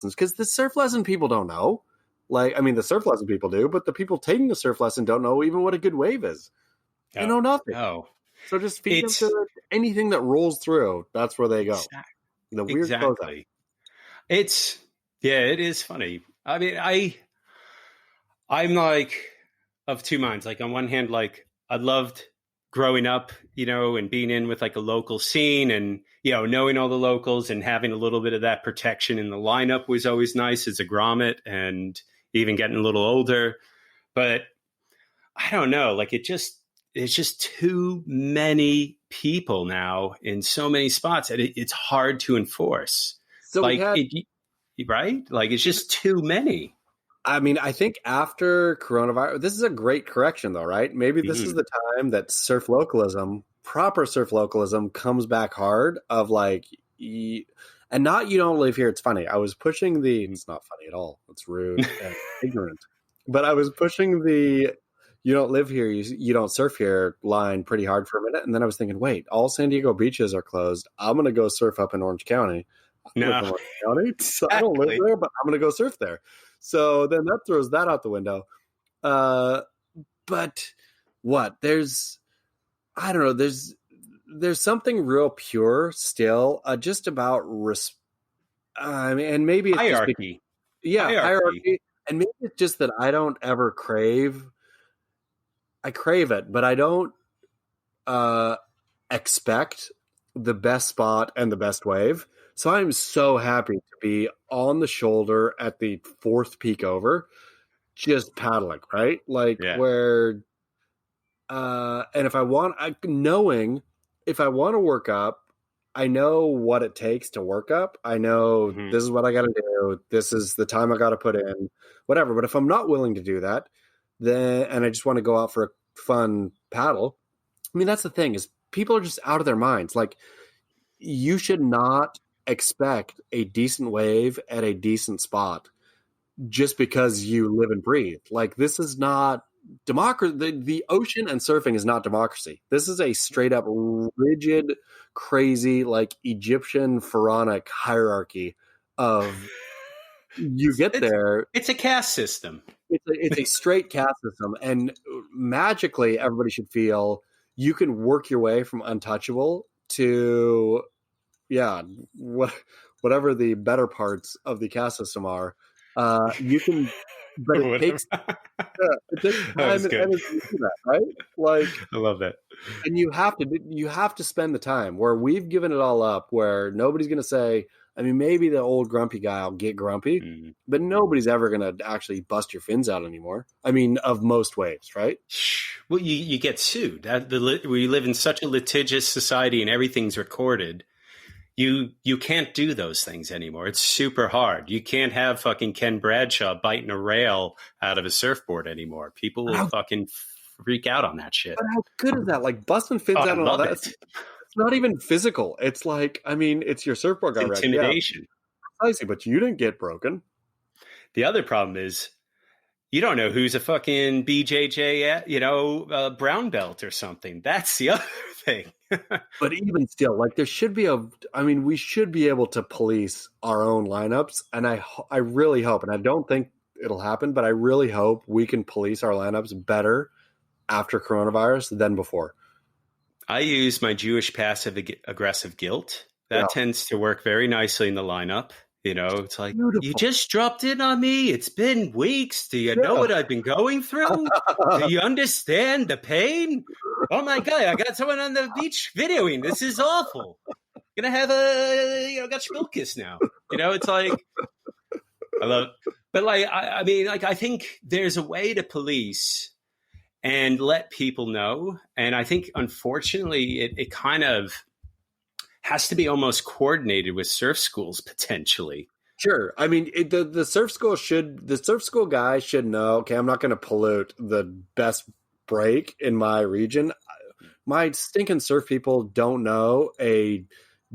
because the surf lesson people don't know. Like, I mean, the surf lesson people do, but the people taking the surf lesson don't know even what a good wave is. They know nothing. No. So just feed them to anything that rolls through. That's where they go. The weird exactly. It is funny. I mean, I'm like of two minds. Like on one hand, like I loved growing up, and being in with like a local scene and, knowing all the locals and having a little bit of that protection in the lineup was always nice as a grommet and even getting a little older. But I don't know, like it's just too many people now in so many spots and it's hard to enforce. So right? Like it's just too many. I mean, I think after coronavirus, this is a great correction though, right? Maybe this is the time that proper surf localism comes back hard of like, and not you don't live here. It's funny. I was pushing it's not funny at all. It's rude and ignorant, but I was pushing the you don't live here, you don't surf here line pretty hard for a minute. And then I was thinking, wait, all San Diego beaches are closed. I'm going to go surf up in Orange County. No. So I don't live there, but I'm going to go surf there. So then that throws that out the window. But what? I don't know. There's something real pure still, just about I mean, and maybe it's hierarchy. Hierarchy. And maybe it's just that I don't ever crave. I crave it, but I don't expect the best spot and the best wave. So I'm so happy to be on the shoulder at the fourth peak over, just paddling, right? Like where, and if I want to work up, I know what it takes to work up. I know this is what I got to do. This is the time I got to put in, whatever. But if I'm not willing to do that, and I just want to go out for a fun paddle, I mean, that's the thing is people are just out of their minds. Like you should not expect a decent wave at a decent spot just because you live and breathe. Like this is not democracy. The ocean and surfing is not democracy. This is a straight up rigid, crazy, like Egyptian pharaonic hierarchy of there. It's a caste system. It's a straight caste system. And magically everybody should feel you can work your way from untouchable to whatever the better parts of the caste system are, you can, but it takes time and energy to do that, right? Like, I love that. And you have to spend the time where we've given it all up, where nobody's going to say, I mean, maybe the old grumpy guy will get grumpy, but nobody's ever going to actually bust your fins out anymore. I mean, of most waves, right? Well, you get sued. We live in such a litigious society and everything's recorded. You can't do those things anymore. It's super hard. You can't have fucking Ken Bradshaw biting a rail out of a surfboard anymore. People will fucking freak out on that shit. But how good is that? Like busting fins out and all that. It's not even physical. It's like, I mean, it's your surfboard guy, right? Intimidation. Precisely, but you didn't get broken. The other problem is you don't know who's a fucking BJJ, brown belt or something. That's the other thing. But even still, like we should be able to police our own lineups. And I really hope, and I don't think it'll happen, but I really hope we can police our lineups better after coronavirus than before. I use my Jewish passive aggressive guilt. That tends to work very nicely in the lineup. It's like, beautiful. You just dropped in on me. It's been weeks. Do you know what I've been going through? Do you understand the pain? Oh my God, I got someone on the beach videoing. This is awful. Gonna have got Spilkis now. It's like, I love it. But like, I mean, like, I think there's a way to police and let people know. And I think, unfortunately, it kind of has to be almost coordinated with surf schools potentially. Sure. I mean, the surf school guy should know, okay, I'm not going to pollute the best break in my region. My stinking surf people don't know a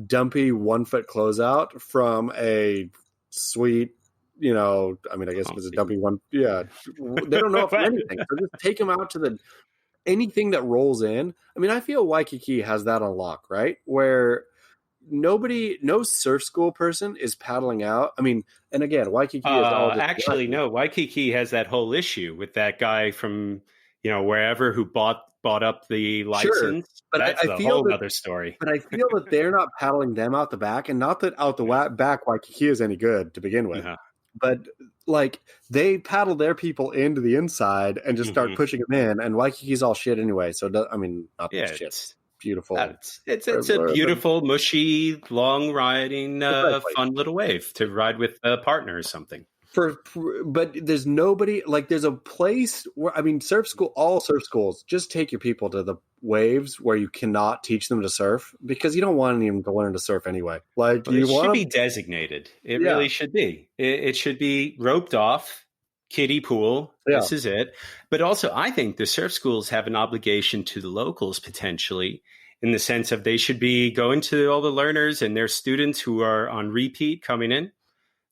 dumpy 1 foot closeout from a sweet, I mean, I guess it was a dumpy one. Yeah. They don't know anything. So just take them out to anything that rolls in. I mean, I feel Waikiki has that on lock, right? Where no surf school person is paddling out. I mean, and again, Waikiki is all just actually no. Waikiki has that whole issue with that guy from wherever who bought up the license. Sure, but that's a whole other story. But I feel that they're not paddling them out the back, and not that out the back Waikiki is any good to begin with. But like they paddle their people into the inside and just start pushing them in, and Waikiki's all shit anyway. So not shit. It's beautiful. It's a beautiful, mushy, long riding, fun little wave to ride with a partner or something. But there's nobody, like there's a place where, I mean, all surf schools, just take your people to the waves where you cannot teach them to surf, because you don't want them to learn to surf anyway. Like it should be designated. It really should be. It should be roped off, kiddie pool. Yeah. This is it. But also, I think the surf schools have an obligation to the locals potentially, in the sense of they should be going to all the learners and their students who are on repeat coming in.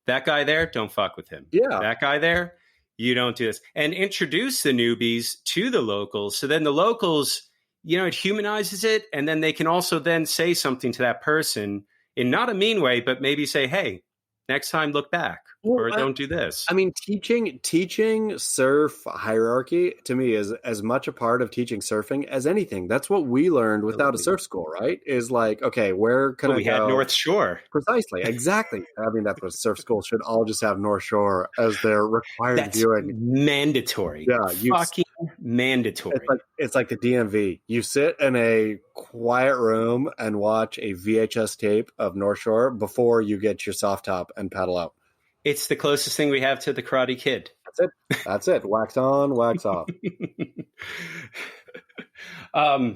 That guy there, don't fuck with him. Yeah. That guy there, you don't do this. And introduce the newbies to the locals. So then the locals, it humanizes it. And then they can also then say something to that person in not a mean way, but maybe say, hey, next time look back. Or don't do this. I mean, teaching surf hierarchy to me is as much a part of teaching surfing as anything. That's what we learned without a surf school, right? Is like, okay, where can I go? We had North Shore. Precisely, exactly. I mean, that's what surf schools should all just have, North Shore as their required viewing. Mandatory. Yeah, fucking mandatory. It's like the DMV. You sit in a quiet room and watch a VHS tape of North Shore before you get your soft top and paddle out. It's the closest thing we have to the Karate Kid. That's it. Wax on, wax off. How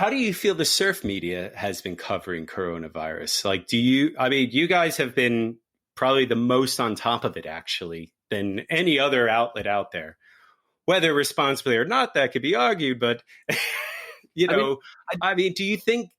do you feel the surf media has been covering coronavirus? Like, you guys have been probably the most on top of it, actually, than any other outlet out there. Whether responsibly or not, that could be argued. But, do you think,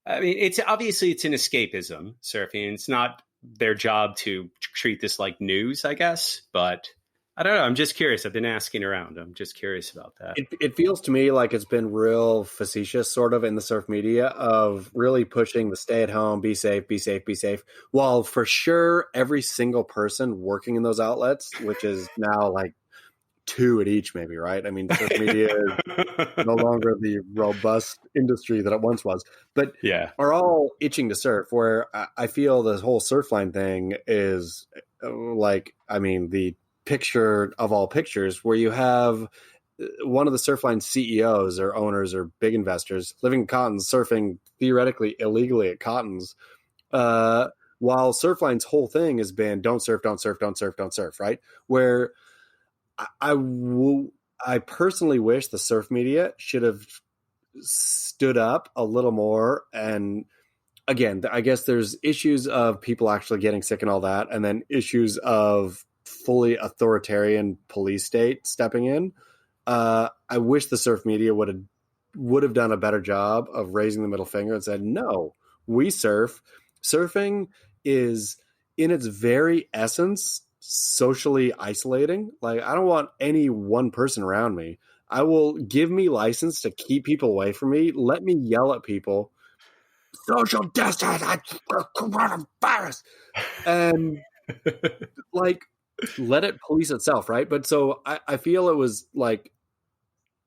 it's obviously it's an escapism, surfing. It's not their job to treat this like news, I guess. But I don't know. I'm just curious. I've been asking around. I'm just curious about that. It feels to me like it's been real facetious sort of in the surf media of really pushing the stay at home, be safe, be safe, be safe. While for sure, every single person working in those outlets, which is now like 2 at each, maybe, right? I mean, surf media is no longer the robust industry that it once was, but are all itching to surf. Where I feel this whole Surfline thing is like, I mean, the picture of all pictures, where you have one of the Surfline CEOs or owners or big investors living in Cottons, surfing theoretically illegally at Cottons, while Surfline's whole thing has been don't surf, don't surf, don't surf, don't surf, right? Where I personally wish the surf media should have stood up a little more. And again, I guess there's issues of people actually getting sick and all that, and then issues of fully authoritarian police state stepping in. I wish the surf media would have done a better job of raising the middle finger and said, no, we surf. Surfing is in its very essence socially isolating. Like, I don't want any one person around me. I will give me license to keep people away from me. Let me yell at people. Social distance, coronavirus. And like, let it police itself, right? But so I feel it was like,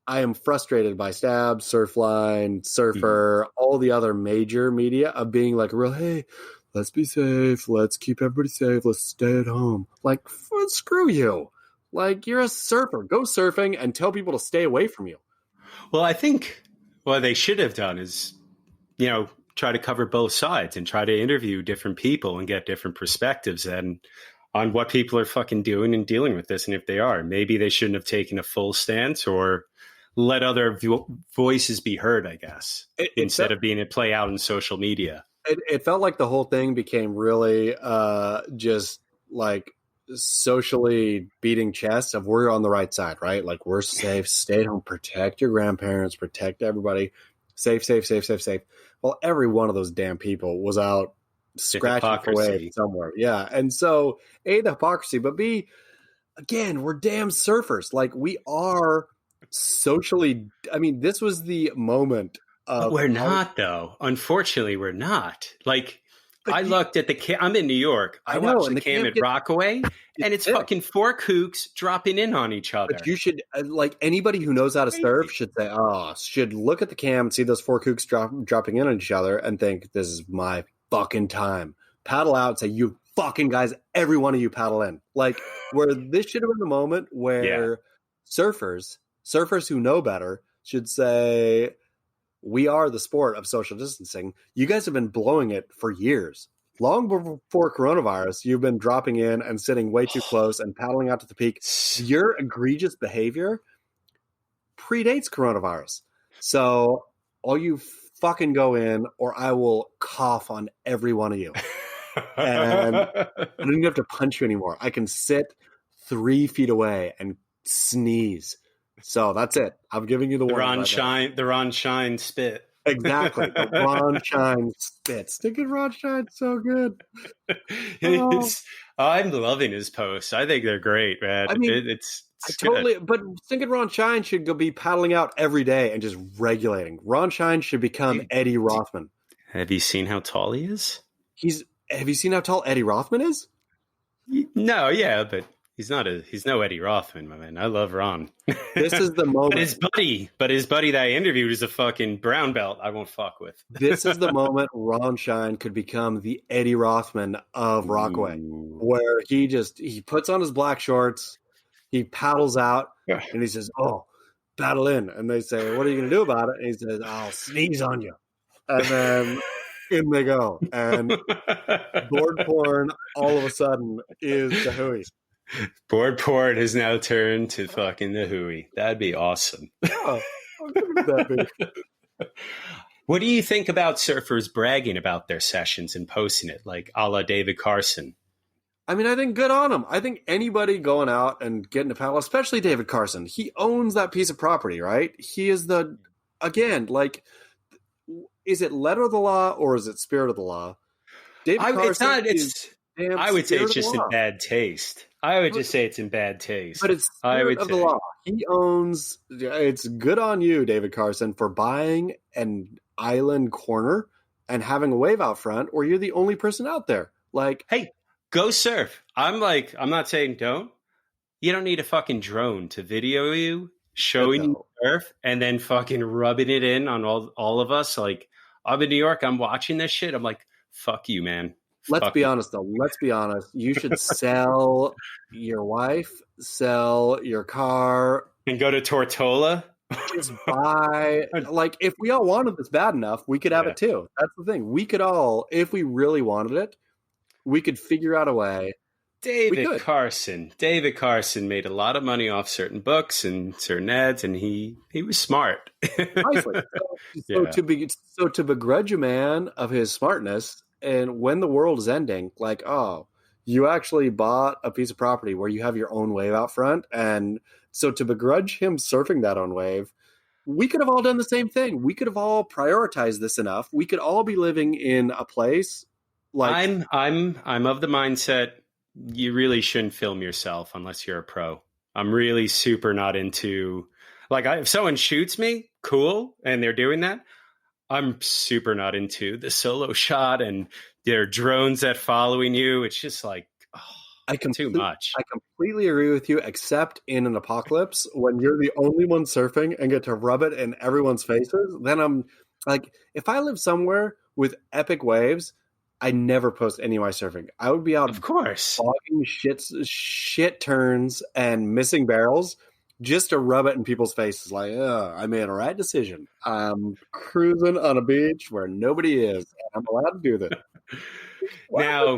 I am frustrated by Stab, Surfline, Surfer, all the other major media of being like, real, hey, let's be safe. Let's keep everybody safe. Let's stay at home. Like, screw you. Like, you're a surfer. Go surfing and tell people to stay away from you. Well, I think what they should have done is, try to cover both sides and try to interview different people and get different perspectives and on what people are fucking doing and dealing with this. And if they are, maybe they shouldn't have taken a full stance or let other voices be heard, I guess, instead of being a play out in social media. It felt like the whole thing became really just like socially beating chest of we're on the right side, right? Like, we're safe, stay at home, protect your grandparents, protect everybody, safe, safe, safe, safe, safe. Well, every one of those damn people was out scratching away somewhere. Yeah. And so A, the hypocrisy, but B, again, we're damn surfers. Like, we are socially, I mean, this was the moment But we're not, though. Unfortunately, we're not. Like, I looked at the I'm in New York. I watched the cam at Rockaway, and it's fucking 4 kooks dropping in on each other. But you should, like, anybody who knows how to surf should say, should look at the cam and see those 4 kooks dropping in on each other and think, this is my fucking time. Paddle out and say, you fucking guys, every one of you paddle in. Like, where this should have been the moment where surfers who know better should say, we are the sport of social distancing. You guys have been blowing it for years. Long before coronavirus, you've been dropping in and sitting way too close and paddling out to the peak. Your egregious behavior predates coronavirus. So all you fucking go in or I will cough on every one of you. And I don't even have to punch you anymore. I can sit 3 feet away and sneeze. So that's it. I'm giving you the Ron Shine spit. Exactly. The Ron Shine spit. Stinking Ron Shine, so good. I'm loving his posts. I think they're great, man. I mean, it's totally good. But Stinking Ron Shine should go be paddling out every day and just regulating. Ron Shine should become Eddie Rothman. Have you seen how tall he is? Have you seen how tall Eddie Rothman is? No, yeah, but he's no Eddie Rothman, my man. I love Ron. This is the moment. But his buddy that I interviewed is a fucking brown belt I won't fuck with. This is the moment Ron Shine could become the Eddie Rothman of Rockaway, where he puts on his black shorts, he paddles out, and he says, paddle in. And they say, what are you going to do about it? And he says, I'll sneeze on you. And then in they go. And board porn all of a sudden is the hooey. Board porn has now turned to fucking the hooey. That'd be awesome. Oh, that'd be. What do you think about surfers bragging about their sessions and posting it, like a la David Carson? I mean, I think good on him. I think anybody going out and getting a paddle, especially David Carson, he owns that piece of property, right? He is is it letter of the law or is it spirit of the law? David Carson I would say it's just in bad taste. I would just say it's in bad taste. But it's spirit of the law. He owns. It's good on you, David Carson, for buying an island corner and having a wave out front, or you're the only person out there. Like, hey, go surf. I'm not saying don't. You don't need a fucking drone to video you showing you surf and then fucking rubbing it in on all of us. Like, I'm in New York. I'm watching this shit. I'm like, fuck you, man. Let's be honest, though. Let's be honest. You should sell your wife, sell your car. And go to Tortola? Just buy. Like, if we all wanted this bad enough, we could have it too. That's the thing. We could all, if we really wanted it, we could figure out a way. David Carson made a lot of money off certain books and certain ads, and he was smart. Precisely. To begrudge a man of his smartness, and when the world is ending, like, you actually bought a piece of property where you have your own wave out front, and so to begrudge him surfing that own wave, we could have all done the same thing. We could have all prioritized this enough. We could all be living in a place like I'm of the mindset you really shouldn't film yourself unless you're a pro. I'm really super not into, like, if someone shoots me, cool, and they're doing that, I'm super not into the solo shot and there are drones that following you. It's just like, too much. I completely agree with you, except in an apocalypse when you're the only one surfing and get to rub it in everyone's faces. Then I'm like, if I live somewhere with epic waves, I never post any of my surfing. I would be out, of course, bogging shit turns and missing barrels just to rub it in people's faces. Like, I made a right decision. I'm cruising on a beach where nobody is. And I'm allowed to do this. Now,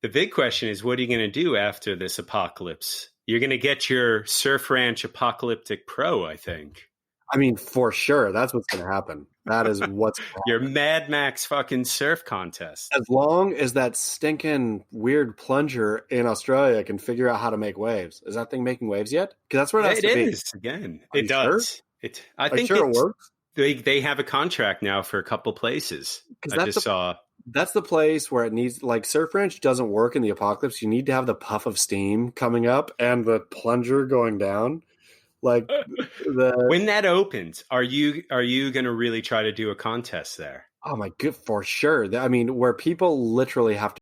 the big question is, what are you going to do after this apocalypse? You're going to get your Surf Ranch Apocalyptic Pro, I think. I mean, for sure. That's what's going to happen. That is what's going to happen. Your Mad Max fucking surf contest. As long as that stinking weird plunger in Australia can figure out how to make waves. Is that thing making waves yet? Because that's where it has to be. It is, again. It does. Sure? I think it works? They have a contract now for a couple places. I just saw. That's the place where it needs, like, Surf Ranch doesn't work in the apocalypse. You need to have the puff of steam coming up and the plunger going down. Like when that opens, are you going to really try to do a contest there? Oh my god, for sure. I mean, where people literally have to